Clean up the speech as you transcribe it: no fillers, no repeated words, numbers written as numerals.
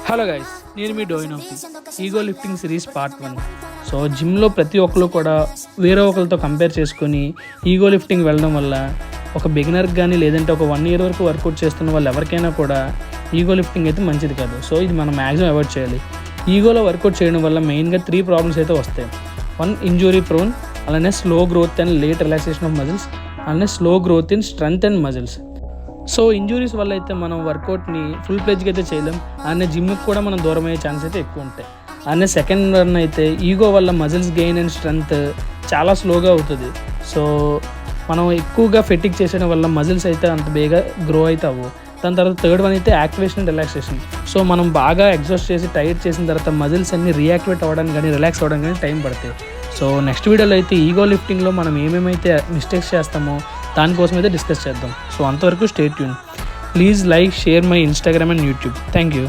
Hello guys, నేను మీ డోయినోపి ego lifting series part 1. So జిమ్లో ప్రతి ఒక్కరు కూడా వేరే ఒకరితో కంపేర్ చేసుకొని ఈగో లిఫ్టింగ్ వెళ్ళడం వల్ల ఒక బిగినర్కి కానీ లేదంటే ఒక 1 year వరకు వర్కౌట్ చేస్తున్న వాళ్ళు ఎవరికైనా కూడా ఈగో లిఫ్టింగ్ అయితే మంచిది కాదు. సో ఇది మనం మ్యాక్సిమం అవాయిడ్ చేయాలి. ఈగోలో వర్కౌట్ చేయడం వల్ల మెయిన్గా 3 ప్రాబ్లమ్స్ అయితే వస్తాయి. 1, ఇంజురీ ప్రోన్, అలానే slow growth and late relaxation of muscles, అలానే slow growth in strength and muscles. So injuries వల్ల అయితే మనం వర్కౌట్ని ఫుల్ ప్లేజ్కి అయితే చేయలేం, అలానే జిమ్కి కూడా మనం దూరం అయ్యే ఛాన్స్ అయితే ఎక్కువ ఉంటాయి. అలానే సెకండ్ వన్ అయితే ఈగో వల్ల మజిల్స్ గెయిన్ అండ్ స్ట్రెంగ్త్ చాలా స్లోగా అవుతుంది. సో మనం ఎక్కువగా ఫెటిక్ చేసేయడం వల్ల మజిల్స్ అయితే అంత బేగా గ్రో అయితే అవ్వవు. దాని తర్వాత థర్డ్ వన్ అయితే యాక్టివేషన్ అండ్ రిలాక్సేషన్. సో మనం బాగా ఎగ్జాస్ట్ చేసి టైట్ చేసిన తర్వాత మజిల్స్ అన్ని రియాక్టివేట్ అవ్వడానికి కానీ రిలాక్స్ అవ్వడానికి కానీ టైం పడతాయి. సో నెక్స్ట్ వీడియోలో అయితే ఈగో లిఫ్టింగ్లో మనం ఏమేమైతే మిస్టేక్స్ చేస్తామో దానికోసం అయితే డిస్కస్ చేద్దాం. సో అంతవరకు stay tune. Please like, share my Instagram and YouTube. Thank you.